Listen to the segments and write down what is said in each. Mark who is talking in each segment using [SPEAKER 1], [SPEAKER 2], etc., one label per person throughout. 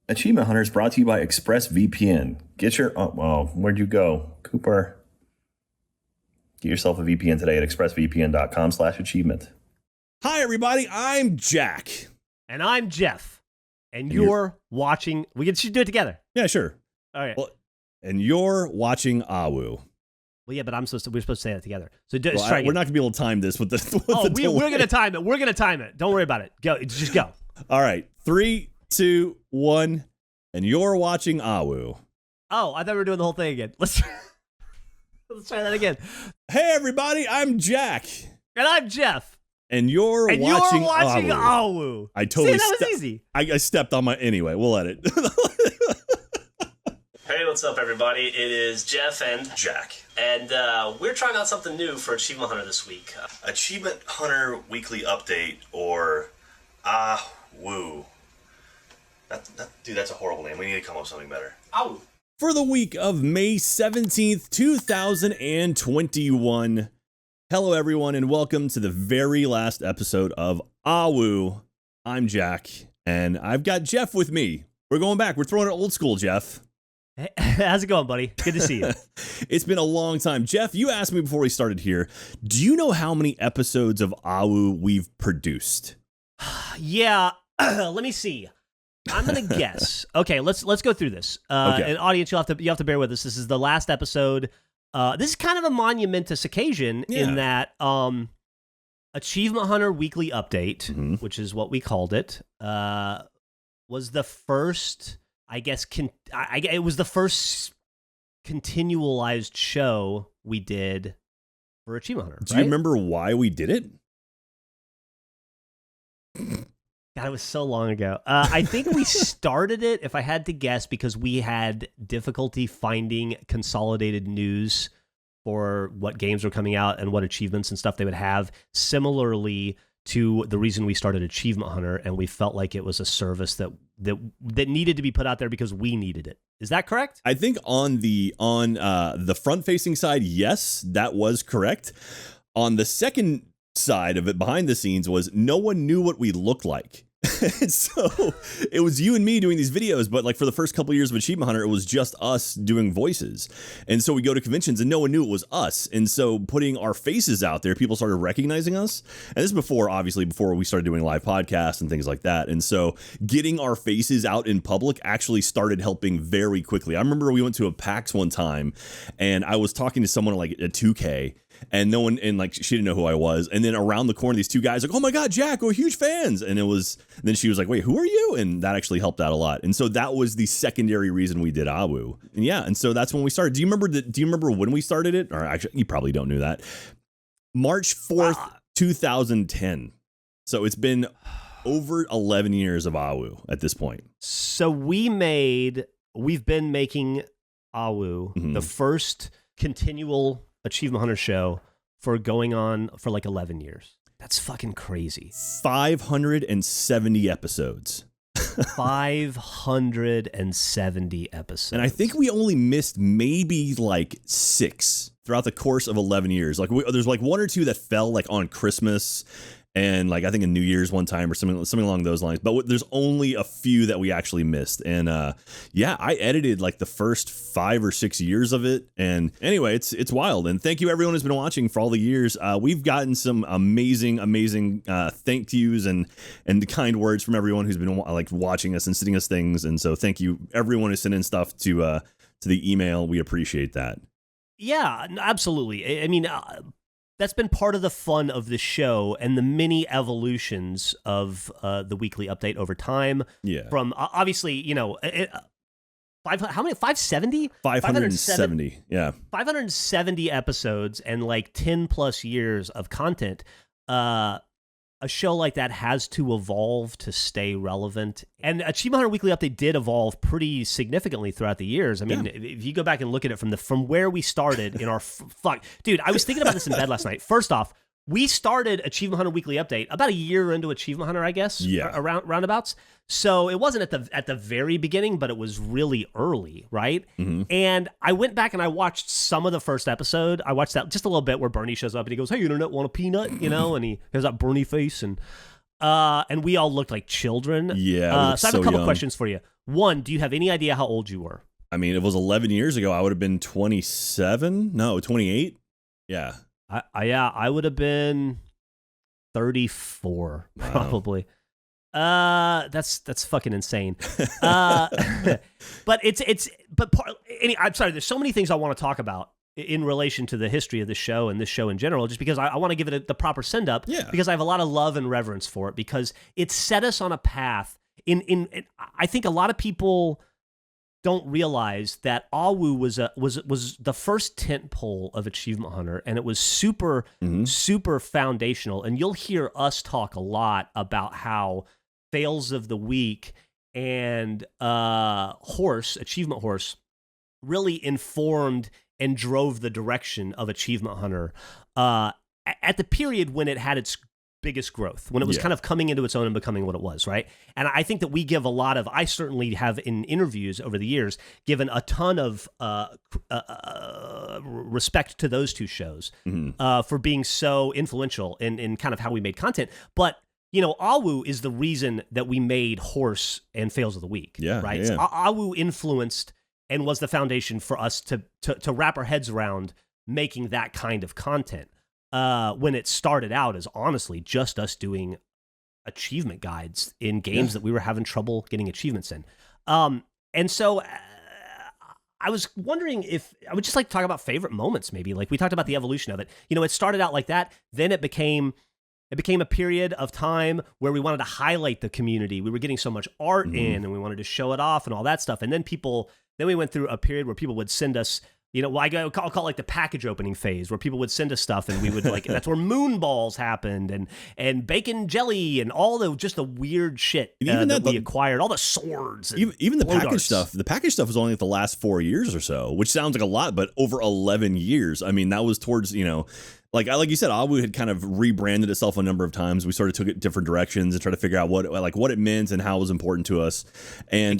[SPEAKER 1] Achievement Hunter is brought to you by ExpressVPN. Get your... where'd you go? Cooper. Get yourself a VPN today at expressvpn.com/achievement.
[SPEAKER 2] Hi, everybody. I'm Jack.
[SPEAKER 3] And I'm Geoff. And you're watching... We should do it together.
[SPEAKER 2] Yeah, sure.
[SPEAKER 3] All right.
[SPEAKER 2] Well, and you're watching AHWU.
[SPEAKER 3] Well, yeah, but we're supposed to say that together. So
[SPEAKER 2] we're not going to be able to time this with the
[SPEAKER 3] we're going to time it. We're going to time it. Don't worry about it. Go. Just go.
[SPEAKER 2] All right. 3, 2, 1. And you're watching AHWU.
[SPEAKER 3] Oh, I thought we were doing the whole thing again. Let's try that again.
[SPEAKER 2] Hey, everybody. I'm Jack.
[SPEAKER 3] And I'm Geoff.
[SPEAKER 2] And you're watching
[SPEAKER 3] AHWU.
[SPEAKER 2] I totally...
[SPEAKER 3] See, that was easy.
[SPEAKER 2] I stepped on my... Anyway, we'll let it.
[SPEAKER 4] Hey, what's up, everybody? It is Geoff and Jack. And we're trying out something new for Achievement Hunter this week.
[SPEAKER 1] Achievement Hunter Weekly Update, or AHWU. Dude, that's a horrible name. We need to come up with something better.
[SPEAKER 4] AHWU.
[SPEAKER 2] For the week of May 17th, 2021. Hello, everyone, and welcome to the very last episode of AHWU. I'm Jack, and I've got Geoff with me. We're going back. We're throwing it old school, Geoff.
[SPEAKER 3] Hey, how's it going, buddy? Good to see you.
[SPEAKER 2] It's been a long time. Geoff, you asked me before we started here, do you know how many episodes of AHWU we've produced?
[SPEAKER 3] Yeah, let me see. I'm gonna guess. Okay, let's go through this.
[SPEAKER 2] Okay.
[SPEAKER 3] And audience, you have to bear with us. This is the last episode. This is kind of a monumentous occasion in that Achievement Hunter Weekly Update, which is what we called it, was the first. I guess it was the first continualized show we did for Achievement Hunter.
[SPEAKER 2] Do you remember why we did it?
[SPEAKER 3] God, it was so long ago. I think we started it, if I had to guess, because we had difficulty finding consolidated news for what games were coming out and what achievements and stuff they would have. Similarly to the reason we started Achievement Hunter, and we felt like it was a service that needed to be put out there because we needed it. Is that correct?
[SPEAKER 2] I think on the front-facing side, yes, that was correct. On the second side of it, behind the scenes, was no one knew what we looked like. So it was you and me doing these videos, but like for the first couple of years of Achievement Hunter, it was just us doing voices. And so we go to conventions and no one knew it was us. And so putting our faces out there, people started recognizing us. And this is before we started doing live podcasts and things like that. And so getting our faces out in public actually started helping very quickly. I remember we went to a PAX one time and I was talking to someone like at 2K. And no one, and like she didn't know who I was. And then around the corner, these two guys like, "Oh my God, Jack, we're huge fans!" And then she was like, "Wait, who are you?" And that actually helped out a lot. And so that was the secondary reason we did AHWU. And yeah, and so that's when we started. Do you remember when we started it? Or actually, you probably don't know that. March 4th, 2010. So it's been over 11 years of AHWU at this point.
[SPEAKER 3] So we've been making AHWU the first continual Achievement Hunter show for going on for like 11 years. That's fucking crazy.
[SPEAKER 2] 570 episodes.
[SPEAKER 3] 570 episodes.
[SPEAKER 2] And I think we only missed maybe like 6 throughout the course of 11 years. Like there's like 1 or 2 that fell like on Christmas and like I think a New Year's one time or something along those lines. But there's only a few that we actually missed. And yeah, I edited like the first 5 or 6 years of it. And anyway, it's wild. And thank you everyone who's been watching for all the years. We've gotten some amazing thank yous and kind words from everyone who's been like watching us and sending us things. And so thank you everyone who's sending stuff to the email. We appreciate that.
[SPEAKER 3] Yeah, absolutely. I mean, that's been part of the fun of the show and the mini evolutions of the weekly update over time.
[SPEAKER 2] Yeah.
[SPEAKER 3] From obviously, how many? 570?
[SPEAKER 2] 570. Yeah.
[SPEAKER 3] 570 episodes and like 10 plus years of content. A show like that has to evolve to stay relevant. And Achievement Hunter Weekly Update did evolve pretty significantly throughout the years. I mean, if you go back and look at it from where we started in our dude, I was thinking about this in bed last night. First off, we started Achievement Hunter Weekly Update about a year into Achievement Hunter, I guess.
[SPEAKER 2] Yeah.
[SPEAKER 3] Roundabouts. So it wasn't at the very beginning, but it was really early, right? Mm-hmm. And I went back and I watched some of the first episode. I watched that just a little bit where Bernie shows up and he goes, "Hey, internet, want a peanut?" And he has that Bernie face and we all looked like children.
[SPEAKER 2] Yeah.
[SPEAKER 3] So I have a couple questions for you. One, do you have any idea how old you were?
[SPEAKER 2] I mean, it was 11 years ago. I would have been 27. No, 28. Yeah.
[SPEAKER 3] I would have been 34 probably. That's fucking insane. But I'm sorry. There's so many things I want to talk about in relation to the history of the show and this show in general, just because I want to give it the proper send up.
[SPEAKER 2] Yeah.
[SPEAKER 3] Because I have a lot of love and reverence for it, because it set us on a path. I think a lot of people don't realize that AHWU was the first tentpole of Achievement Hunter, and it was super foundational. And you'll hear us talk a lot about how Fails of the Week and Achievement Horse really informed and drove the direction of Achievement Hunter at the period when it had its biggest growth, when it was kind of coming into its own and becoming what it was, right? And I think that we give I certainly have in interviews over the years given a ton of respect to those two shows for being so influential in kind of how we made content. But AHWU is the reason that we made Horse and Fails of the Week, right?
[SPEAKER 2] Yeah.
[SPEAKER 3] So AHWU influenced and was the foundation for us to wrap our heads around making that kind of content. When it started out as honestly just us doing achievement guides in games that we were having trouble getting achievements in. And so I was wondering if I would just like to talk about favorite moments, maybe. Like we talked about the evolution of it. It started out like that. Then it became a period of time where we wanted to highlight the community. We were getting so much art in, and we wanted to show it off and all that stuff. And then we went through a period where people would send us, I'll call it like the package opening phase, where people would send us stuff, and we would that's where moon balls happened, and bacon jelly, and all the weird shit that we acquired, all the swords, and
[SPEAKER 2] even the package
[SPEAKER 3] darts.
[SPEAKER 2] stuff. The package stuff was only the last 4 years or so, which sounds like a lot, but over 11 years. I mean, that was towards like you said, AHWU had kind of rebranded itself a number of times. We sort of took it different directions and tried to figure out what it meant and how it was important to us. And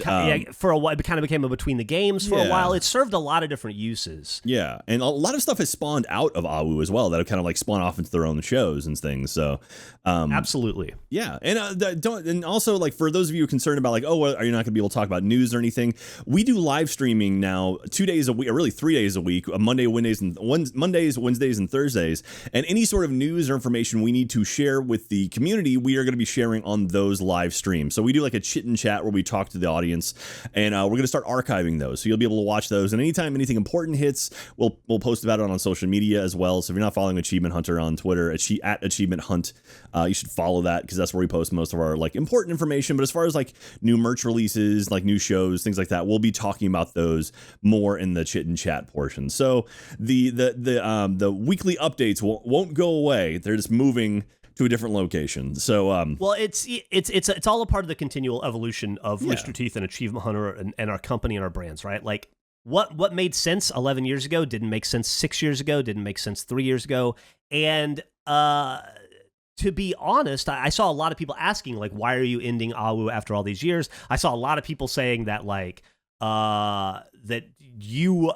[SPEAKER 3] for a while, it kind of became a between the games for a while. It served a lot of different uses.
[SPEAKER 2] Yeah, and a lot of stuff has spawned out of AHWU as well that have kind of like spawned off into their own shows and things. So
[SPEAKER 3] absolutely,
[SPEAKER 2] yeah. And also, like, for those of you concerned about like, oh, well, are you not going to be able to talk about news or anything? We do live streaming now 2 days a week, or really 3 days a week, Mondays, Wednesdays, and Thursdays. And any sort of news or information we need to share with the community, we are going to be sharing on those live streams. So we do like a chit and chat where we talk to the audience, and we're going to start archiving those. So you'll be able to watch those. And anytime anything important hits, we'll post about it on social media as well. So if you're not following Achievement Hunter on Twitter, at Achievement Hunt, you should follow that, because that's where we post most of our like important information. But as far as like new merch releases, like new shows, things like that, we'll be talking about those more in the chit and chat portion. So the weekly updates won't go away. They're just moving to a different location. So
[SPEAKER 3] well, it's all a part of the continual evolution of Rooster Teeth and Achievement Hunter and our company and our brands, right? Like what made sense 11 years ago didn't make sense 6 years ago, didn't make sense 3 years ago. And to be honest, I saw a lot of people asking, like, why are you ending AHWU after all these years? I saw a lot of people saying that, like, that you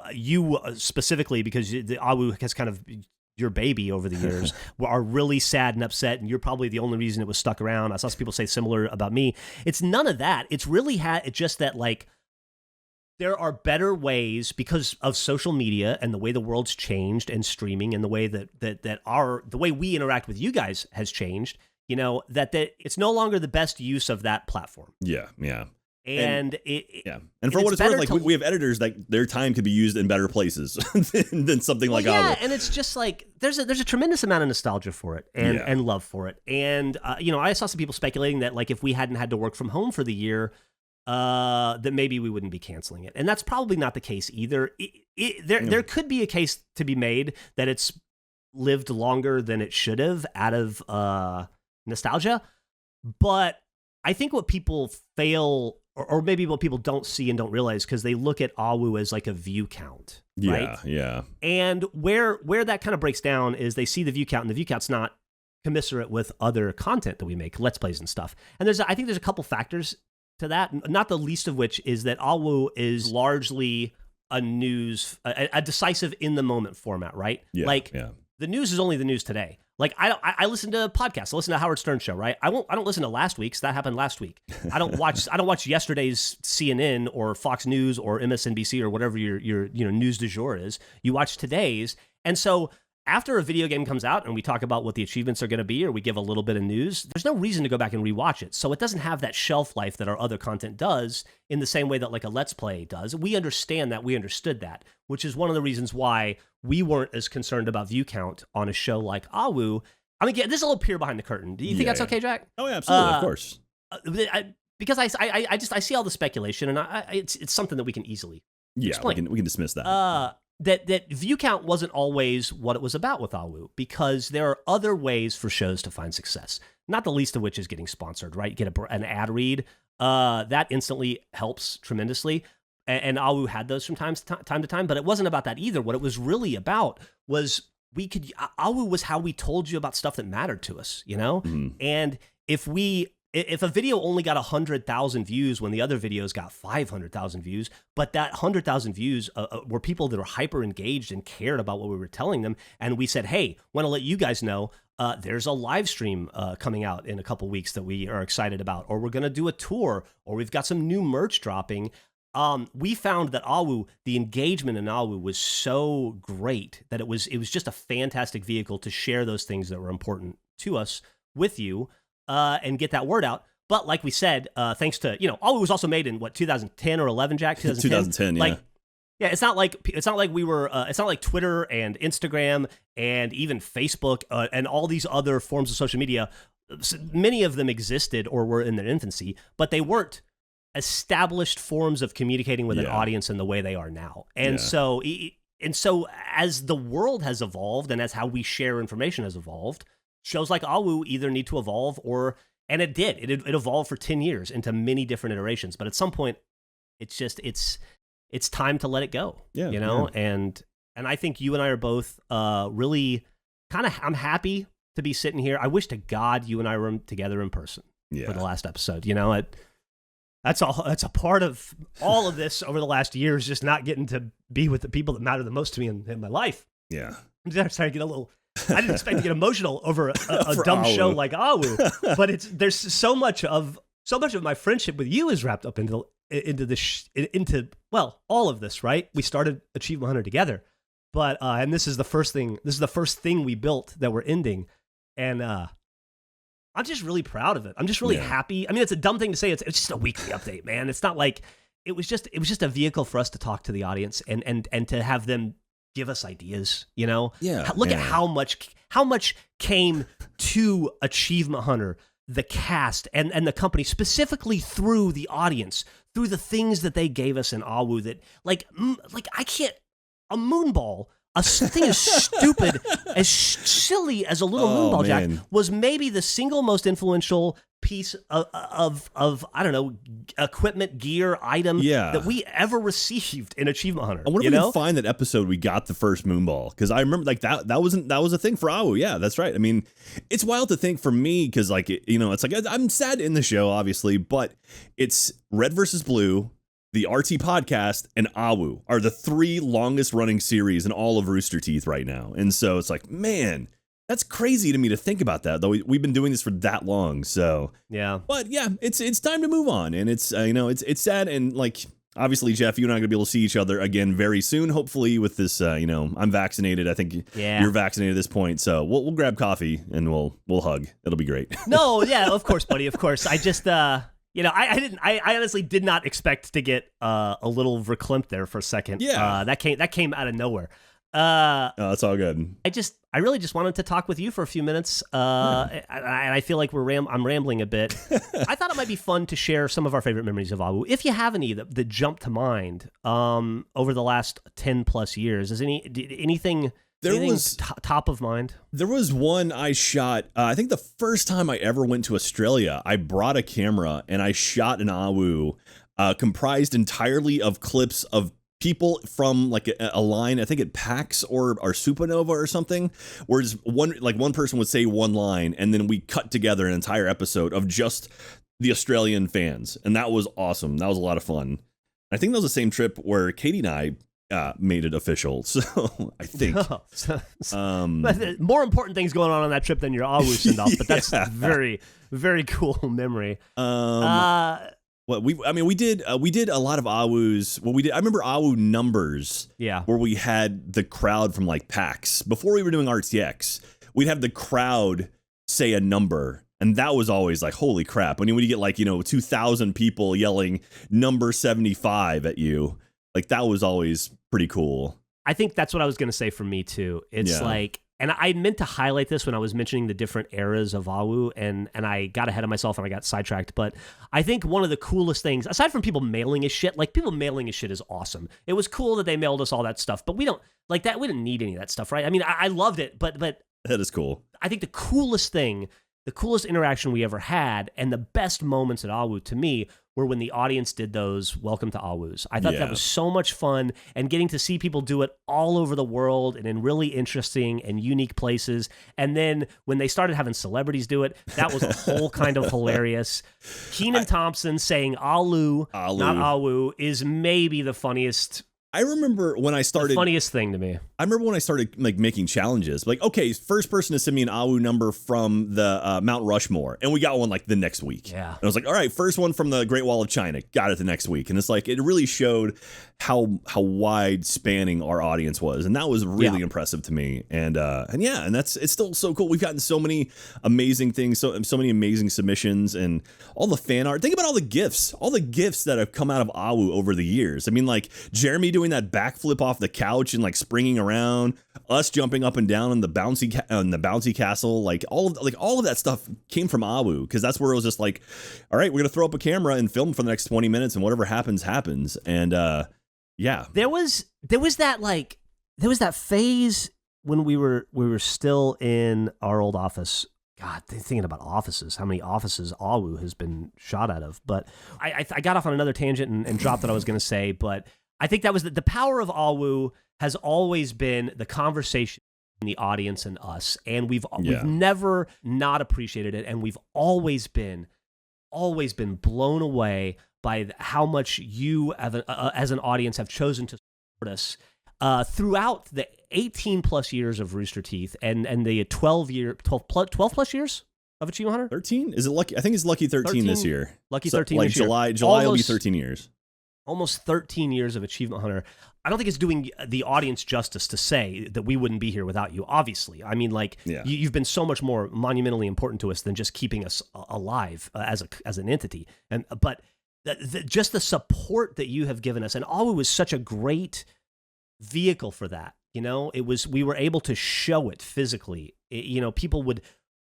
[SPEAKER 3] specifically, because the AHWU has kind of your baby over the years, are really sad and upset, and you're probably the only reason it was stuck around. I saw some people say similar about me. It's none of that. It's really it's just that, like, there are better ways because of social media and the way the world's changed and streaming and the way that the way we interact with you guys has changed, that it's no longer the best use of that platform.
[SPEAKER 2] Yeah.
[SPEAKER 3] And
[SPEAKER 2] for what it's worth, like we have editors that their time could be used in better places than something like AHWU.
[SPEAKER 3] And it's just like there's a tremendous amount of nostalgia for it and love for it. And I saw some people speculating that, like, if we hadn't had to work from home for the year, that maybe we wouldn't be canceling it. And that's probably not the case either. There could be a case to be made that it's lived longer than it should have out of nostalgia. But I think what people fail, or maybe what people don't see and don't realize, because they look at AHWU as like a view count, right?
[SPEAKER 2] Yeah.
[SPEAKER 3] And where that kind of breaks down is they see the view count, and the view count's not commensurate with other content that we make, Let's Plays and stuff. And I think there's a couple factors to that, not the least of which is that AHWU is largely a decisive in the moment format, right?
[SPEAKER 2] Yeah,
[SPEAKER 3] like the news is only the news today. Like I listen to podcasts. I listen to Howard Stern show, right? I don't listen to last week's. That happened last week. I don't watch yesterday's CNN or Fox News or MSNBC or whatever your news du jour is. You watch today's. And so after a video game comes out and we talk about what the achievements are going to be, or we give a little bit of news, there's no reason to go back and rewatch it. So it doesn't have that shelf life that our other content does in the same way that like a Let's Play does. We understand that. We understood that, which is one of the reasons why we weren't as concerned about view count on a show like AHWU. I mean, this is a little peer behind the curtain. Do you think that's okay, Jack?
[SPEAKER 2] Oh, yeah, absolutely, of course.
[SPEAKER 3] Because I see all the speculation, and it's something that we can easily explain.
[SPEAKER 2] We can dismiss that.
[SPEAKER 3] That view count wasn't always what it was about with AHWU, because there are other ways for shows to find success, not the least of which is getting sponsored, right? You get an ad read. That instantly helps tremendously. And AHWU had those from time to time, but it wasn't about that either. What it was really about was AHWU was how we told you about stuff that mattered to us, you know? Mm-hmm. And if a video only got 100,000 views when the other videos got 500,000 views, but that 100,000 views were people that were hyper engaged and cared about what we were telling them, and we said, hey, want to let you guys know, there's a live stream coming out in a couple weeks that we are excited about, or we're going to do a tour, or we've got some new merch dropping. We found that AHWU, the engagement in AHWU was so great that it was just a fantastic vehicle to share those things that were important to us with you. And get that word out. But like we said, thanks to, AHWU was also made in 2010 or 11, Jack?
[SPEAKER 2] 2010, yeah.
[SPEAKER 3] Yeah, it's not like we were, it's not like Twitter and Instagram and even Facebook and all these other forms of social media. Many of them existed or were in their infancy, but they weren't established forms of communicating with an audience in the way they are now. And so as the world has evolved and as how we share information has evolved, shows like AHWU either need to evolve and it did. It evolved for 10 years into many different iterations. But at some point, it's time to let it go.
[SPEAKER 2] Yeah,
[SPEAKER 3] And I think you and I are both really I'm happy to be sitting here. I wish to God you and I were together in person for the last episode. That's a part of all of this over the last year is just not getting to be with the people that matter the most to me in my life.
[SPEAKER 2] Yeah.
[SPEAKER 3] I'm starting to get a little. I didn't expect to get emotional over a dumb show like AHWU, but there's so much of my friendship with you is wrapped up into all of this, right? We started Achievement Hunter together, but and this is the first thing we built that we're ending, and I'm just really proud of it. I'm just really happy. I mean, it's a dumb thing to say. It's just a weekly update, man. It's not like it was just a vehicle for us to talk to the audience and to have them give us ideas, Look at how much came to Achievement Hunter, the cast and the company, specifically through the audience, through the things that they gave us in AHWU that like I can't, a moonball, a thing as stupid, as silly as a little moonball, Jack, was maybe the single most influential piece of I don't know, equipment, gear, item that we ever received in Achievement Hunter.
[SPEAKER 2] I wonder if we can find that episode we got the first moonball, because I remember like that was a thing for AHWU. Yeah, that's right. I mean, it's wild to think for me because like it's like I'm sad in the show obviously, but it's Red versus Blue, the RT podcast, and AHWU are the 3 longest running series in all of Rooster Teeth right now, and so it's like, man, that's crazy to me to think about that, though we've been doing this for that long. So
[SPEAKER 3] yeah,
[SPEAKER 2] but yeah, it's time to move on, and it's it's sad, and like obviously, Geoff, you and I are gonna be able to see each other again very soon. Hopefully, with this, I'm vaccinated. I think you're vaccinated at this point, so we'll grab coffee and we'll hug. It'll be great.
[SPEAKER 3] No, yeah, of course, buddy, of course. I just I honestly did not expect to get a little verklempt there for a second.
[SPEAKER 2] Yeah,
[SPEAKER 3] that came out of nowhere.
[SPEAKER 2] It's all good.
[SPEAKER 3] I really just wanted to talk with you for a few minutes, and I feel like I'm rambling a bit. I thought it might be fun to share some of our favorite memories of AHWU. If you have any that jump to mind over the last 10 plus years, is anything top of mind?
[SPEAKER 2] There was one I shot. I think the first time I ever went to Australia, I brought a camera and I shot an AHWU comprised entirely of clips of people from like a line, I think at PAX or Supernova or something, where one person would say one line and then we cut together an entire episode of just the Australian fans, and that was awesome. That was a lot of fun. I think that was the same trip where Katie and I made it official. So I think
[SPEAKER 3] more important things going on that trip than your AHWU send off, but that's very, very cool memory.
[SPEAKER 2] What we did a lot of AHWUs. Well, I remember AHWU numbers.
[SPEAKER 3] Yeah.
[SPEAKER 2] Where we had the crowd from like PAX before we were doing RTX. We'd have the crowd say a number, and that was always like, holy crap! When you get like 2,000 people yelling number 75 at you, like that was always pretty cool.
[SPEAKER 3] I think that's what I was going to say for me too. It's like. And I meant to highlight this when I was mentioning the different eras of AHWU, and I got ahead of myself and I got sidetracked. But I think one of the coolest things, aside from people mailing us shit, like people mailing us shit is awesome. It was cool that they mailed us all that stuff, but we don't like that. We didn't need any of that stuff, right? I mean, I loved it, but
[SPEAKER 2] that is cool.
[SPEAKER 3] I think the coolest interaction we ever had, and the best moments at AHWU to me were when the audience did those Welcome to AHWUs. I thought that was so much fun, and getting to see people do it all over the world and in really interesting and unique places. And then when they started having celebrities do it, that was a whole kind of hilarious. Kenan Thompson saying Alu, not AHWU, is maybe the funniest.
[SPEAKER 2] I remember when I started.
[SPEAKER 3] The funniest thing to me.
[SPEAKER 2] I remember when I started like making challenges. Like, okay, first person to send me an AHWU number from the Mount Rushmore, and we got one like the next week.
[SPEAKER 3] Yeah,
[SPEAKER 2] and I was like, all right, first one from the Great Wall of China, got it the next week, and it's like it really showed how wide spanning our audience was, and that was really impressive to me. And it's still so cool. We've gotten so many amazing things, so many amazing submissions, and all the fan art. Think about all the gifts that have come out of AHWU over the years. I mean, like Jeremy doing that backflip off the couch and like springing around, us jumping up and down on the bouncy castle, like all of that stuff came from AHWU, because that's where it was just like, all right, we're gonna throw up a camera and film for the next 20 minutes, and whatever happens. And there was
[SPEAKER 3] that phase when we were still in our old office. God, thinking about offices, how many offices AHWU has been shot out of. But I got off on another tangent and dropped what I was going to say. But I think that was the power of AHWU has always been the conversation between the audience and us, and we've never not appreciated it, and we've always been blown away by how much you as an audience have chosen to support us throughout the 18 plus years of Rooster Teeth and the 12 plus years of Achievement Hunter.
[SPEAKER 2] 13? Is it lucky? I think it's lucky 13 this year.
[SPEAKER 3] Lucky 13
[SPEAKER 2] like
[SPEAKER 3] this year.
[SPEAKER 2] July will be 13 years.
[SPEAKER 3] Almost 13 years of Achievement Hunter. I don't think it's doing the audience justice to say that we wouldn't be here without you, obviously. I mean, you've been so much more monumentally important to us than just keeping us alive as an entity. But just the support that you have given us, and AHWU was such a great vehicle for that. We were able to show it physically. People would,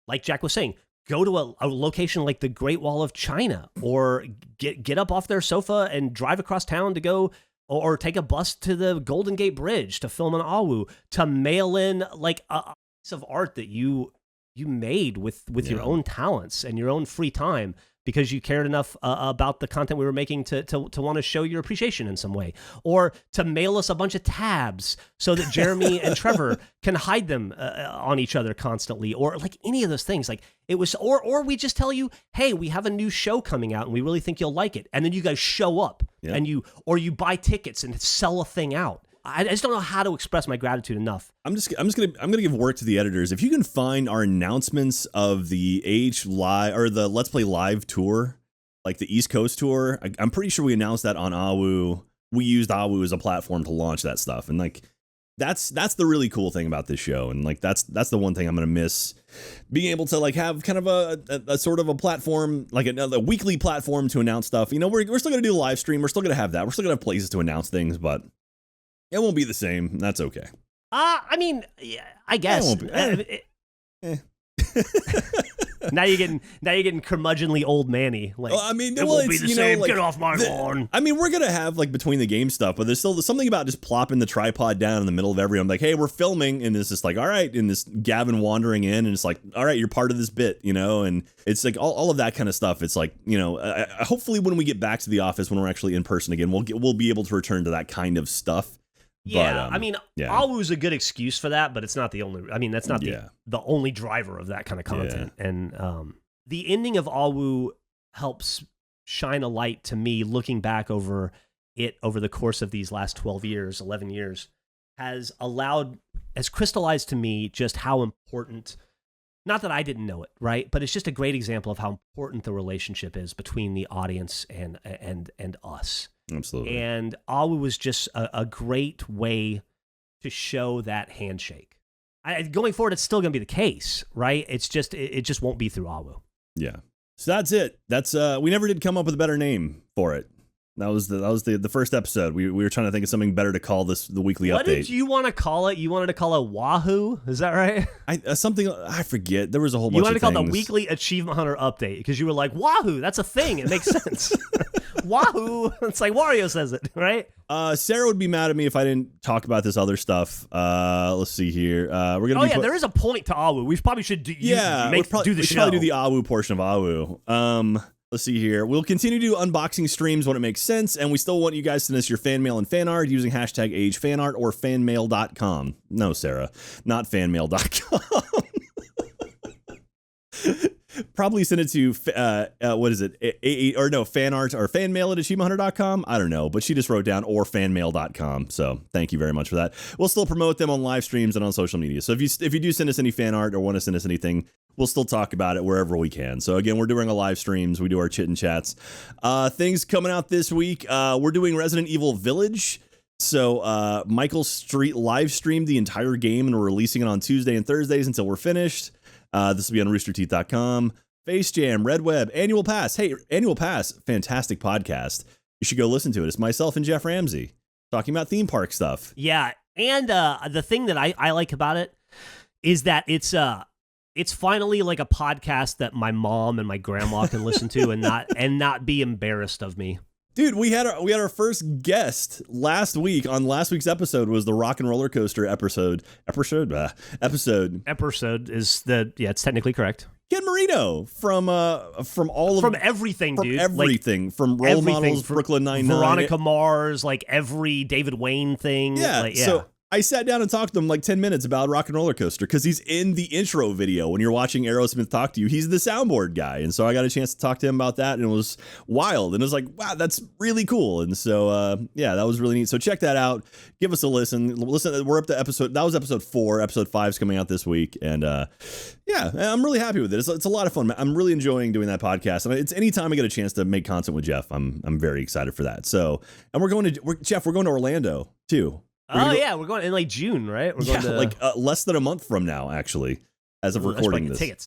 [SPEAKER 3] like Jack was saying, go to a location like the Great Wall of China, or get up off their sofa and drive across town to go, or take a bus to the Golden Gate Bridge to film an AHWU, to mail in like a piece of art that you made with your own talents and your own free time, because you cared enough about the content we were making to want to show your appreciation in some way, or to mail us a bunch of tabs so that Jeremy and Trevor can hide them on each other constantly, or like any of those things. Like it was, or we just tell you, hey, we have a new show coming out and we really think you'll like it, and then you guys show up and you buy tickets and sell a thing out. I just don't know how to express my gratitude enough. I'm
[SPEAKER 2] gonna give work to the editors. If you can find our announcements of the Live or the Let's Play Live tour, like the East Coast tour, I'm pretty sure we announced that on AHWU. We used AHWU as a platform to launch that stuff, and like that's the really cool thing about this show, and like that's the one thing I'm gonna miss, being able to like have kind of a sort of a platform, like a weekly platform to announce stuff. We're still gonna do the live stream. We're still gonna have that. We're still gonna have places to announce things, but it won't be the same. That's okay.
[SPEAKER 3] I mean, yeah, I guess.
[SPEAKER 2] It won't be.
[SPEAKER 3] Now you're getting curmudgeonly old Manny. Like, it won't be the same. Get off my lawn.
[SPEAKER 2] I mean, we're gonna have like between the game stuff, but there's something about just plopping the tripod down in the middle of I'm like, hey, we're filming, and it's just like, all right, and this Gavin wandering in, and it's like, all right, you're part of this bit, and it's like all of that kind of stuff. It's like, hopefully when we get back to the office, when we're actually in person again, we'll be able to return to that kind of stuff.
[SPEAKER 3] Yeah, but, AHWU is a good excuse for that, but it's not the only. I mean, that's not the only driver of that kind of content. Yeah. And the ending of AHWU helps shine a light to me, looking back over it over the course of these last 12 years, 11 years, has crystallized to me just how important, not that I didn't know it, right? But it's just a great example of how important the relationship is between the audience and us.
[SPEAKER 2] Absolutely.
[SPEAKER 3] And AHWU was just a great way to show that handshake. Going forward, it's still going to be the case, right? It's just it just won't be through AHWU.
[SPEAKER 2] Yeah. So that's it. That's we never did come up with a better name for it. That was the first episode. We were trying to think of something better to call this, the weekly update.
[SPEAKER 3] What did you want to call it? You wanted to call it Wahoo? Is that right?
[SPEAKER 2] Something I forget. There was a whole bunch
[SPEAKER 3] You
[SPEAKER 2] of
[SPEAKER 3] wanted to call
[SPEAKER 2] things.
[SPEAKER 3] it the Weekly Achievement Hunter Update because you were like, Wahoo, that's a thing. It makes sense. Wahoo. It's like Wario says it, right?
[SPEAKER 2] Sarah would be mad at me if I didn't talk about this other stuff. Let's see here. We're gonna.
[SPEAKER 3] There is a point to AHWU. We probably should do.
[SPEAKER 2] Do the
[SPEAKER 3] show.
[SPEAKER 2] probably do the AHWU portion of AHWU. Let's see here. We'll continue to do unboxing streams when it makes sense, and we still want you guys to send us your fan mail and fan art using hashtag AHFanArt or fanmail.com. No, Sarah, not fanmail.com. Probably send it to what is it? Fanart or fanmail at achievementer.com. I don't know, but she just wrote down or fanmail.com. So thank you very much for that. We'll still promote them on live streams and on social media. So if you do send us any fan art or want to send us anything, we'll still talk about it wherever we can. So again, we're doing our live streams. We do our chit and chats. Things coming out this week. We're doing Resident Evil Village. So Michael Street live streamed the entire game and we're releasing it on Tuesday and Thursdays until we're finished. This will be on roosterteeth.com. Face Jam, Red Web, Annual Pass. Hey, Annual Pass, fantastic podcast. You should go listen to it. It's myself and Geoff Ramsey talking about theme park stuff.
[SPEAKER 3] Yeah, and the thing that I like about it is that it's finally like a podcast that my mom and my grandma can listen to and not be embarrassed of me.
[SPEAKER 2] Dude, we had our first guest last week. On last week's episode was the Rock and Roller Coaster episode. Episode
[SPEAKER 3] is it's technically correct.
[SPEAKER 2] Ken Marino from
[SPEAKER 3] everything, dude.
[SPEAKER 2] Everything from Role Models, Brooklyn Nine-Nine,
[SPEAKER 3] Veronica Mars, like every David Wayne thing.
[SPEAKER 2] Yeah. So I sat down and talked to him like 10 minutes about Rock and Roller Coaster because he's in the intro video when you're watching Aerosmith talk to you. He's the soundboard guy. And so I got a chance to talk to him about that, and it was wild. And it was like, wow, that's really cool. And so, that was really neat. So check that out. Give us a listen. We're up to episode 4. Episode 5 is coming out this week. And I'm really happy with it. It's a lot of fun. I'm really enjoying doing that podcast. And it's anytime I get a chance to make content with Geoff, I'm very excited for that. So, and we're going to Orlando too.
[SPEAKER 3] We're going in like June, right? We're going to
[SPEAKER 2] less than a month from now, actually, as of recording this.
[SPEAKER 3] Tickets.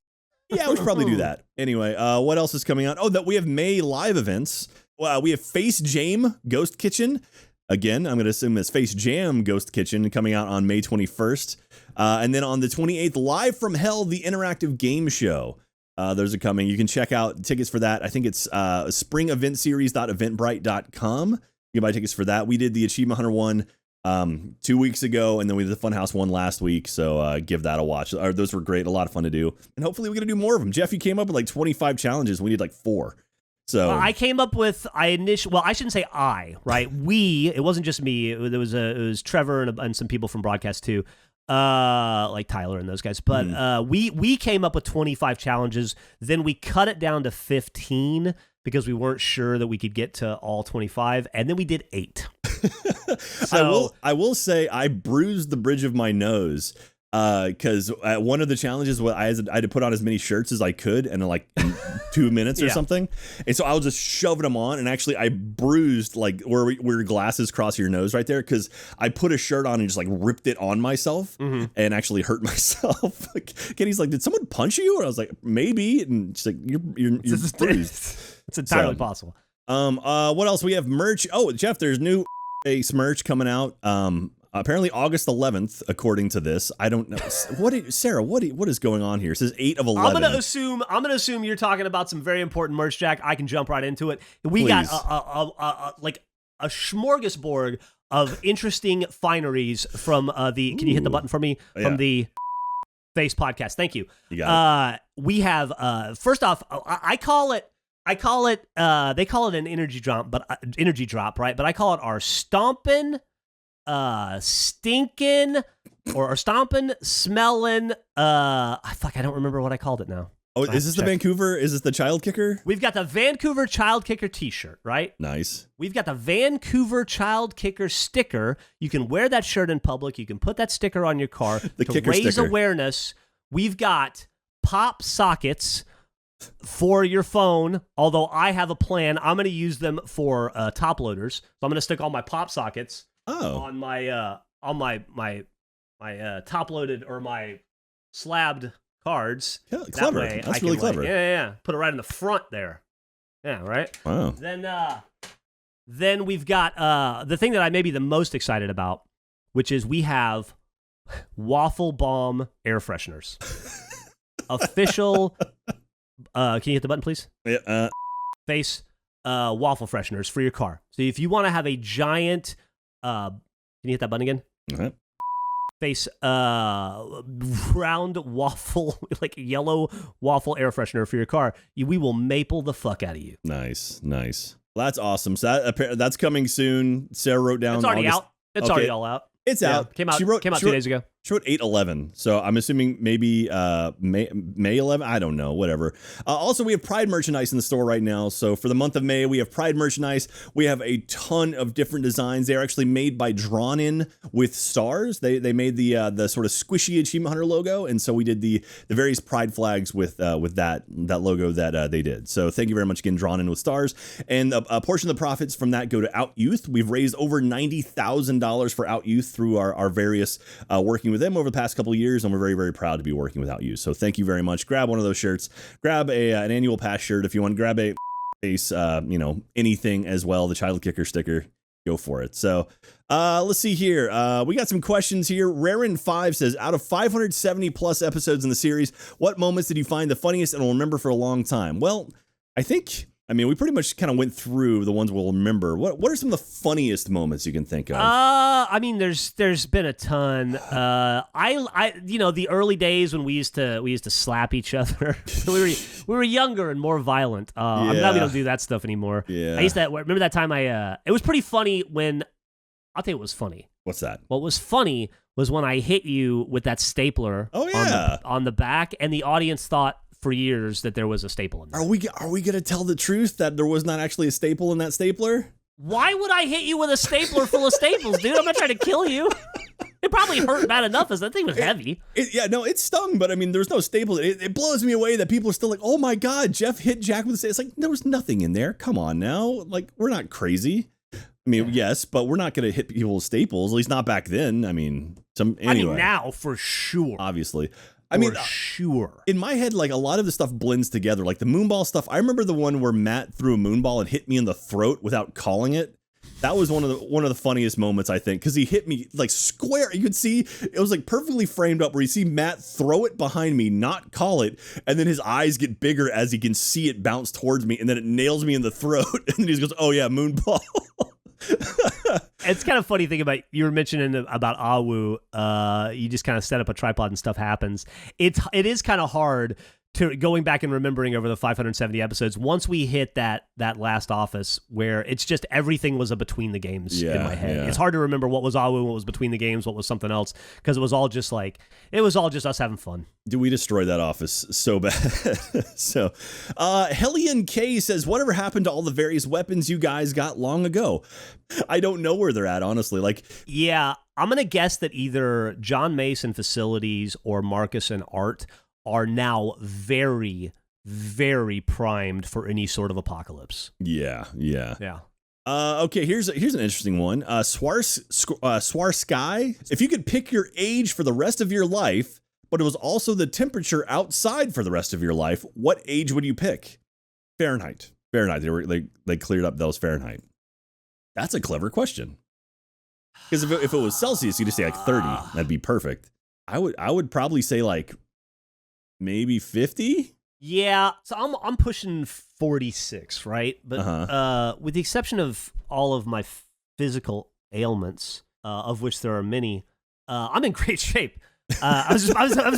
[SPEAKER 2] Yeah, we should probably do that. Anyway, what else is coming out? Oh, that we have May live events. We have Face Jam Ghost Kitchen. Again, I'm going to assume it's Face Jam Ghost Kitchen coming out on May 21st. And then on the 28th, Live from Hell, the interactive game show. Those are coming. You can check out tickets for that. I think it's springeventseries.eventbrite.com. You can buy tickets for that. We did the Achievement Hunter one 2 weeks ago, and then we did the Funhouse one last week, so give that a watch. Those were great, a lot of fun to do, and hopefully we're gonna do more of them. Geoff, you came up with like 25 challenges. We need like 4. So
[SPEAKER 3] I came up with I shouldn't say right. It wasn't just me. It was Trevor and some people from broadcast too, like Tyler and those guys. But we came up with 25 challenges. Then we cut it down to 15 because we weren't sure that we could get to all 25, and then we did 8.
[SPEAKER 2] So I will say I bruised the bridge of my nose because one of the challenges was I had to put on as many shirts as I could in 2 minutes or something, and so I was just shoving them on, and actually I bruised like where your glasses cross your nose right there because I put a shirt on and just like ripped it on myself and actually hurt myself. Kenny's like, did someone punch you? And I was like, maybe, and she's like, you're bruised.
[SPEAKER 3] It's entirely possible.
[SPEAKER 2] What else? We have merch. Oh, Geoff, there's new merch coming out. Apparently August 11th, according to this. I don't know. Sarah, what is going on here? It says 8 of 11.
[SPEAKER 3] I'm gonna assume you're talking about some very important merch, Jack. I can jump right into it. We got a smorgasbord of interesting fineries from the. Can you hit the button for me?
[SPEAKER 2] Yeah.
[SPEAKER 3] From the Face podcast. Thank you.
[SPEAKER 2] You got it.
[SPEAKER 3] We have first off, they call it an energy drop, right? But I call it our stomping, stinking, or our stomping, smelling. I don't remember what I called it now.
[SPEAKER 2] Oh, is this the Vancouver? Is this the child kicker?
[SPEAKER 3] We've got the Vancouver Child Kicker t-shirt, right?
[SPEAKER 2] Nice.
[SPEAKER 3] We've got the Vancouver Child Kicker sticker. You can wear that shirt in public. You can put that sticker on your car
[SPEAKER 2] The
[SPEAKER 3] to
[SPEAKER 2] kicker
[SPEAKER 3] raise
[SPEAKER 2] sticker.
[SPEAKER 3] awareness. We've got pop sockets for your phone, although I have a plan. I'm going to use them for top loaders. So I'm going to stick all my pop sockets on my top loaded or my slabbed cards.
[SPEAKER 2] Yeah, clever.
[SPEAKER 3] That way
[SPEAKER 2] That's
[SPEAKER 3] I
[SPEAKER 2] really
[SPEAKER 3] can,
[SPEAKER 2] clever.
[SPEAKER 3] Yeah. Put it right in the front there. Yeah, right?
[SPEAKER 2] Wow.
[SPEAKER 3] Then we've got the thing that I may be the most excited about, which is we have Waffle Bomb air fresheners. Official. Can you hit the button, please?
[SPEAKER 2] Yeah.
[SPEAKER 3] Face waffle fresheners for your car. So if you want to have a giant, can you hit that button again?
[SPEAKER 2] Uh-huh.
[SPEAKER 3] Face round waffle, like yellow waffle air freshener for your car. We will maple the fuck out of you.
[SPEAKER 2] Nice. Well, that's awesome. So that's coming soon. Sarah wrote down.
[SPEAKER 3] It's already
[SPEAKER 2] August.
[SPEAKER 3] out. It's already all out.
[SPEAKER 2] It's out.
[SPEAKER 3] Came out 2 days ago.
[SPEAKER 2] She wrote 8/11, so I'm assuming maybe May 11. I don't know, whatever. Also, we have Pride merchandise in the store right now. So for the month of May, we have Pride merchandise. We have a ton of different designs. They're actually made by Drawn In with stars. They made the sort of squishy Achievement Hunter logo, and so we did the various Pride flags with that logo that they did. So thank you very much again, Drawn In with stars. And a portion of the profits from that go to Out Youth. We've raised over $90,000 for Out Youth through our various working with them over the past couple of years, and we're very, very proud to be working with Out Youth. So thank you very much. Grab one of those shirts. Grab an annual pass shirt if you want. Grab a face, anything as well. The Child Kicker sticker. Go for it. So let's see here. We got some questions here. Rarin5 says, out of 570 plus episodes in the series, what moments did you find the funniest and will remember for a long time? Well, we pretty much kind of went through the ones we'll remember. What are some of the funniest moments you can think of?
[SPEAKER 3] There's been a ton. The early days when we used to slap each other. we were younger and more violent. I'm glad we don't do that stuff anymore.
[SPEAKER 2] Yeah.
[SPEAKER 3] I used to remember that time. It was pretty funny when. I'll tell you what was funny.
[SPEAKER 2] What's that?
[SPEAKER 3] What was funny was when I hit you with that stapler.
[SPEAKER 2] Oh yeah.
[SPEAKER 3] on the back, and the audience thought for years that there was a staple in there.
[SPEAKER 2] Are we gonna tell the truth that there was not actually a staple in that stapler?
[SPEAKER 3] Why would I hit you with a stapler full of staples, dude? I'm not trying to kill you. It probably hurt bad enough as that thing was heavy.
[SPEAKER 2] It stung, but there's no staple. It blows me away that people are still like, oh my God, Geoff hit Jack with a staple. It's like, there was nothing in there. Come on now. Like, we're not crazy. Yes, but we're not going to hit people with staples, at least not back then.
[SPEAKER 3] Now for sure.
[SPEAKER 2] Obviously.
[SPEAKER 3] Sure.
[SPEAKER 2] In my head, like, a lot of the stuff blends together. Like the moonball stuff. I remember the one where Matt threw a moonball and hit me in the throat without calling it. That was one of the funniest moments, I think, because he hit me like square. You could see it was like perfectly framed up where you see Matt throw it behind me, not call it, and then his eyes get bigger as he can see it bounce towards me, and then it nails me in the throat, and then he just goes, "Oh yeah, moonball."
[SPEAKER 3] It's kind of funny thing about you were mentioning about AHWU. You just kind of set up a tripod and stuff happens. It is kind of hard to going back and remembering over the 570 episodes. Once we hit that last office where it's just everything was a between the games in my head.
[SPEAKER 2] Yeah.
[SPEAKER 3] It's hard to remember what was AHWU, what was between the games, what was something else, because it was all just us having fun.
[SPEAKER 2] Dude, we destroyed that office so bad. So, Hellion K says, whatever happened to all the various weapons you guys got long ago? I don't know where they're at, honestly.
[SPEAKER 3] Yeah, I'm going to guess that either John Mason Facilities or Marcus and Art are now very, very primed for any sort of apocalypse.
[SPEAKER 2] Yeah.
[SPEAKER 3] Okay,
[SPEAKER 2] here's an interesting one. Swarsky, if you could pick your age for the rest of your life, but it was also the temperature outside for the rest of your life, what age would you pick? Fahrenheit. They cleared up those Fahrenheit. That's a clever question. Because if it was Celsius, you just say like 30. That'd be perfect. I would probably say like maybe 50.
[SPEAKER 3] Yeah, so I'm pushing 46, right? But with the exception of all of my physical ailments, of which there are many, I'm in great shape. I was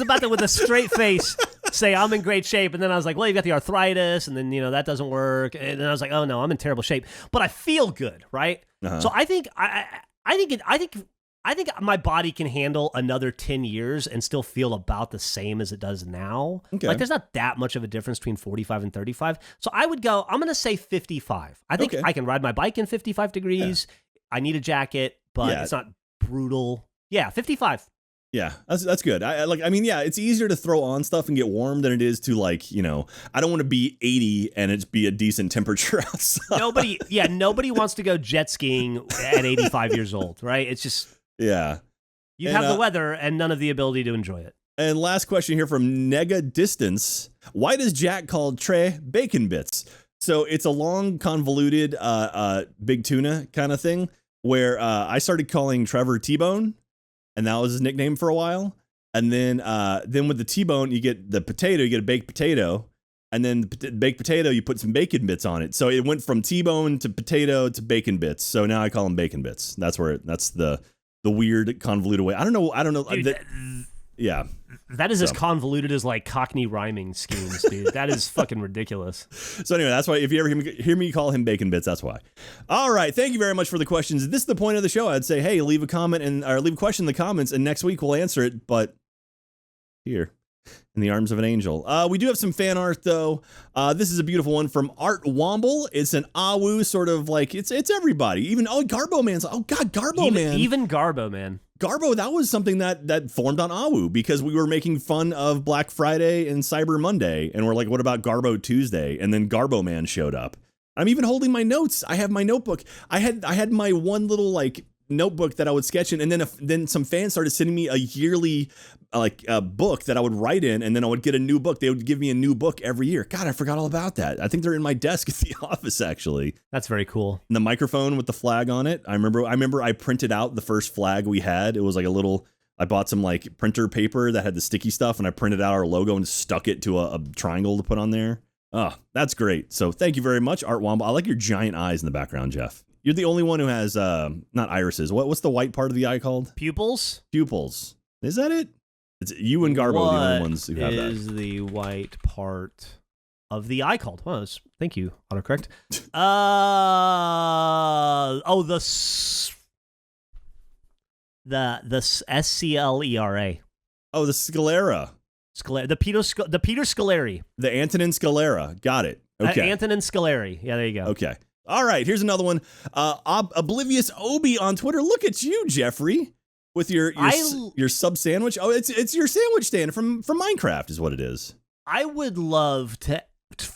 [SPEAKER 3] about to, with a straight face, say I'm in great shape, and then I was like, well, you got the arthritis, and then that doesn't work, and then I was like, oh no, I'm in terrible shape, but I feel good, right? So I think I think my body can handle another 10 years and still feel about the same as it does now.
[SPEAKER 2] Okay.
[SPEAKER 3] Like, there's not that much of a difference between 45 and 35. So I would go, I'm going to say 55. I think I can ride my bike in 55 degrees. Yeah. I need a jacket, but it's not brutal. Yeah, 55.
[SPEAKER 2] Yeah, that's good. It's easier to throw on stuff and get warm than it is to I don't want to be 80 and it be a decent temperature outside.
[SPEAKER 3] Nobody wants to go jet skiing at 85 years old, right? It's just you have the weather and none of the ability to enjoy it.
[SPEAKER 2] And last question here from Nega Distance. Why does Jack call Trey bacon bits? So it's a long, convoluted big tuna kind of thing where I started calling Trevor T-Bone. And that was his nickname for a while. And then with the T-bone, you get the potato, you get a baked potato. And then the baked potato, you put some bacon bits on it. So it went from T-bone to potato to bacon bits. So now I call them bacon bits. That's the weird convoluted way. I don't know.
[SPEAKER 3] Dude,
[SPEAKER 2] yeah.
[SPEAKER 3] That is as convoluted as like Cockney rhyming schemes, dude. That is fucking ridiculous.
[SPEAKER 2] So anyway, that's why if you ever hear me call him Bacon Bits, that's why. All right, thank you very much for the questions. This is the point of the show. I'd say, hey, leave a comment or leave a question in the comments, and next week we'll answer it. But here, in the arms of an angel, we do have some fan art though. This is a beautiful one from Art Womble. It's an AHWU sort of like it's everybody. Even Garbo Man's. Oh God, Garbo Man.
[SPEAKER 3] Even Garbo Man.
[SPEAKER 2] Garbo, that was something that formed on AHWU because we were making fun of Black Friday and Cyber Monday. And we're like, what about Garbo Tuesday? And then Garbo Man showed up. I'm even holding my notes. I have my notebook. I had my one little like notebook that I would sketch in. And then some fans started sending me a yearly book that I would write in. And then I would get a new book. They would give me a new book every year. God, I forgot all about that. I think they're in my desk at the office, actually.
[SPEAKER 3] That's very cool.
[SPEAKER 2] And the microphone with the flag on it. I remember I printed out the first flag we had. It was like I bought some like printer paper that had the sticky stuff and I printed out our logo and stuck it to a triangle to put on there. Oh, that's great. So thank you very much, Art Womble. I like your giant eyes in the background, Geoff. You're the only one who has not irises. What's the white part of the eye called?
[SPEAKER 3] Pupils.
[SPEAKER 2] Is that it? It's you and Garbo, the only ones who have that. What is
[SPEAKER 3] the white part of the eye called? Well, thank you, autocorrect. The SCLERA.
[SPEAKER 2] Oh, the sclera.
[SPEAKER 3] The Peter Scolari.
[SPEAKER 2] The Antonin Scalera. Got it. Okay.
[SPEAKER 3] Antonin Scolari. Yeah, there you go.
[SPEAKER 2] Okay. All right. Here's another one. Oblivious Obi on Twitter. Look at you, Jeffrey, with your sub sandwich. Oh, it's your sandwich stand from Minecraft is what it is.
[SPEAKER 3] I would love to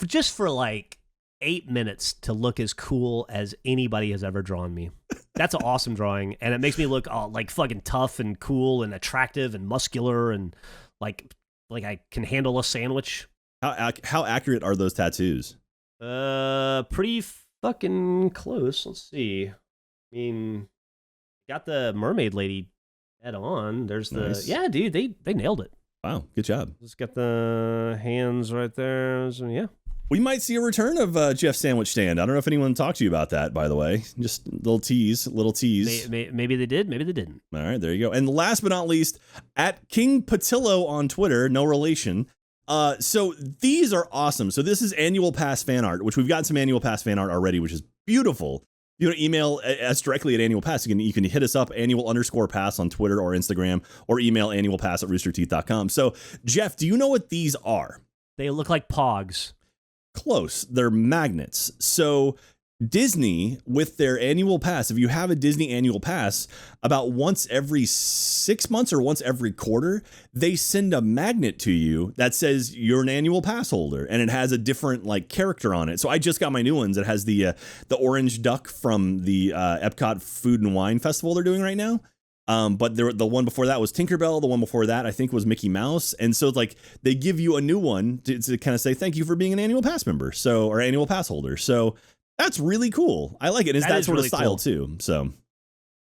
[SPEAKER 3] just for like 8 minutes to look as cool as anybody has ever drawn me. That's an awesome drawing, and it makes me look like fucking tough and cool and attractive and muscular and like I can handle a sandwich.
[SPEAKER 2] How accurate are those tattoos?
[SPEAKER 3] Pretty fucking close. Let's see. I mean, got the mermaid lady head on. There's
[SPEAKER 2] nice.
[SPEAKER 3] Yeah, dude, they nailed it.
[SPEAKER 2] Wow, good job.
[SPEAKER 3] Just got the hands right there. So, yeah.
[SPEAKER 2] We might see a return of Geoff's sandwich stand. I don't know if anyone talked to you about that, by the way. Just little tease.
[SPEAKER 3] Maybe they did. Maybe they didn't.
[SPEAKER 2] All right, there you go. And last but not least, at King Patillo on Twitter, no relation. So these are awesome. So this is annual pass fan art, which we've got some annual pass fan art already, which is beautiful. You want to email us directly at annual pass. You can hit us up annual_pass on Twitter or Instagram, or email annualpass@roosterteeth.com. So Geoff, do you know what these are?
[SPEAKER 3] They look like pogs.
[SPEAKER 2] Close. They're magnets. So Disney, with their annual pass, if you have a Disney annual pass, about once every 6 months or once every quarter, they send a magnet to you that says you're an annual pass holder, and it has a different like character on it. So I just got my new ones. It has the orange duck from the Epcot Food and Wine Festival they're doing right now. But the one before that was Tinkerbell. The one before that, I think, was Mickey Mouse. And so like they give you a new one to kind of say, thank you for being an annual pass member. Or annual pass holder. So that's really cool. I like it. It's that sort
[SPEAKER 3] really
[SPEAKER 2] of style
[SPEAKER 3] cool.
[SPEAKER 2] too. So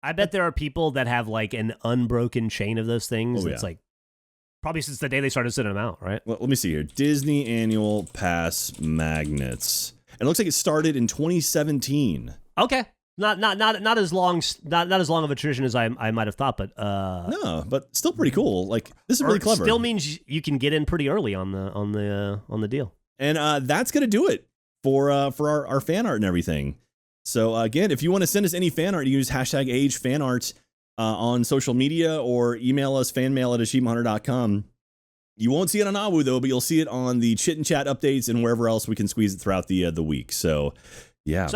[SPEAKER 3] I bet there are people that have like an unbroken chain of those things. It's like probably since the day they started sending them out, right?
[SPEAKER 2] Well, let me see here. Disney annual pass magnets. It looks like it started in 2017.
[SPEAKER 3] Okay. Not as long of a tradition as I might have thought, but
[SPEAKER 2] no, but still pretty cool. Like this is really clever.
[SPEAKER 3] Still means you can get in pretty early on the deal.
[SPEAKER 2] And that's gonna do it for our fan art and everything. So again, if you want to send us any fan art, you can use #AHFanart on social media or email us, fanmail@achievementer.com. You won't see it on AHWU, though, but you'll see it on the Chit and Chat updates and wherever else we can squeeze it throughout the week. So, yeah.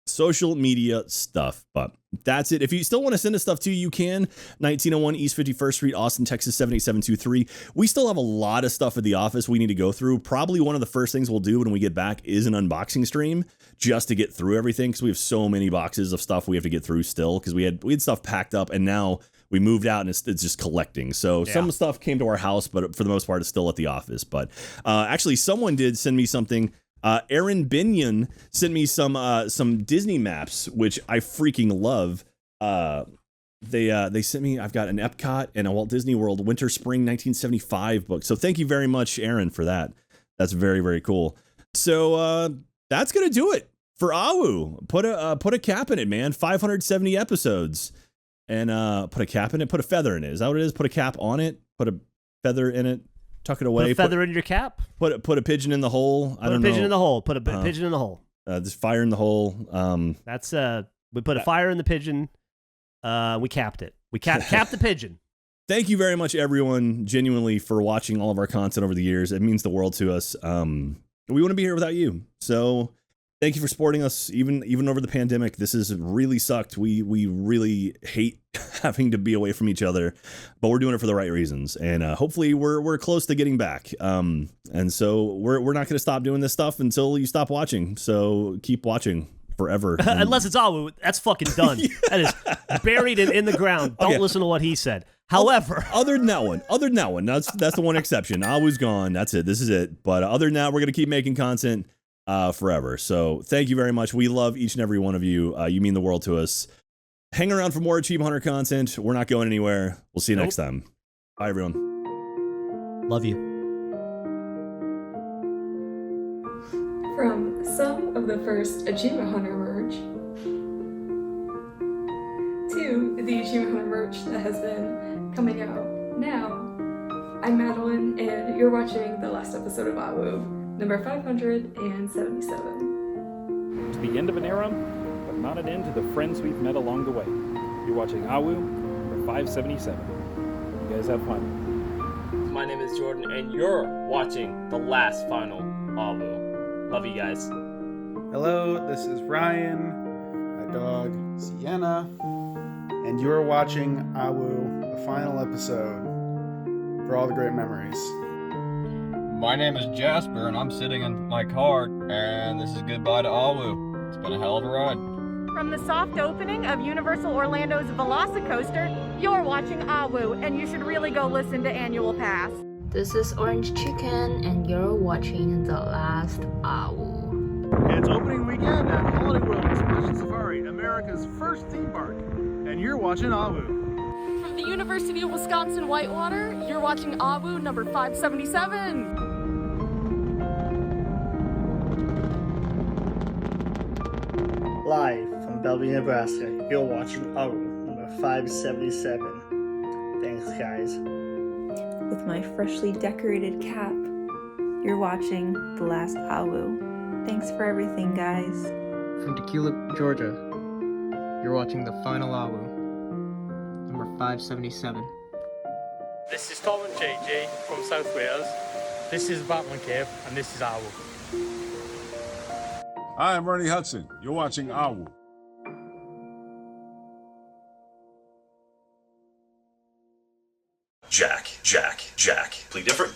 [SPEAKER 2] Social media stuff. But that's it. If you still want to send us stuff too, you can. 1901 East 51st Street, Austin, Texas, 78723. We still have a lot of stuff at the office we need to go through. Probably one of the first things we'll do when we get back is an unboxing stream just to get through everything, because we have so many boxes of stuff we have to get through still, because we had stuff packed up and now we moved out and it's just collecting. So some stuff came to our house, but for the most part, it's still at the office. But actually, someone did send me something. Aaron Binion sent me some Disney maps, which I freaking love. They sent me, I've got an Epcot and a Walt Disney World Winter Spring 1975 book. So thank you very much, Aaron, for that. That's very, very cool. So that's going to do it for AHWU. Put a cap in it, man. 570 episodes. And put a cap in it, put a feather in it. Is that what it is? Put a cap on it, put a feather in it. Tuck it away.
[SPEAKER 3] Put a feather in your cap.
[SPEAKER 2] Put a pigeon in the hole.
[SPEAKER 3] I don't know. Put a pigeon in the hole. Put a pigeon in the hole.
[SPEAKER 2] There's fire in the hole.
[SPEAKER 3] That's we put a fire in the pigeon. We capped it. We capped the pigeon.
[SPEAKER 2] Thank you very much, everyone, genuinely, for watching all of our content over the years. It means the world to us. We wouldn't be here without you. So thank you for supporting us, even over the pandemic. This has really sucked. We really hate having to be away from each other, but we're doing it for the right reasons, and hopefully we're close to getting back. And so we're not going to stop doing this stuff until you stop watching. So keep watching forever.
[SPEAKER 3] Unless it's AHWU, that's fucking done. That is buried in the ground. Don't listen to what he said. However,
[SPEAKER 2] other than that one, that's the one exception. AHWU's gone. That's it. This is it. But other than that, we're going to keep making content forever. So thank you very much. We love each and every one of you. You mean the world to us. Hang around for more Achievement Hunter content. We're not going anywhere. We'll see you next time. Bye, everyone.
[SPEAKER 3] Love you.
[SPEAKER 5] From some of the first Achievement Hunter merch to the Achievement Hunter merch that has been coming out now, I'm Madeline, and you're watching the last episode of AHWU, number 577.
[SPEAKER 6] It's the end of an era, but not an end to the friends we've met along the way. You're watching AHWU, number 577. You guys have fun.
[SPEAKER 4] My name is Jordan, and you're watching the last final AHWU. Love you guys.
[SPEAKER 7] Hello, this is Ryan, my dog Sienna, and you're watching AHWU, the final episode, for all the great memories.
[SPEAKER 8] My name is Jasper, and I'm sitting in my car, and this is goodbye to AHWU. It's been a hell of a ride.
[SPEAKER 9] From the soft opening of Universal Orlando's Velocicoaster, you're watching AHWU, and you should really go listen to Annual Pass.
[SPEAKER 10] This is Orange Chicken, and you're watching the last AHWU.
[SPEAKER 11] It's opening weekend at Holiday World Expedition Safari, America's first theme park, and you're watching AHWU.
[SPEAKER 12] From the University of Wisconsin Whitewater, you're watching AHWU number 577.
[SPEAKER 13] Live from Bellevue, Nebraska, you're watching AHWU number 577. Thanks, guys.
[SPEAKER 14] With my freshly decorated cap, you're watching the last AHWU. Thanks for everything, guys.
[SPEAKER 15] From Tequila, Georgia, you're watching the final AHWU, number 577.
[SPEAKER 16] This is Tom and JJ from South Wales. This is Batman Cave, and this is AHWU.
[SPEAKER 17] Hi, I'm Ernie Hudson. You're watching AHWU.
[SPEAKER 1] Jack. Plead different.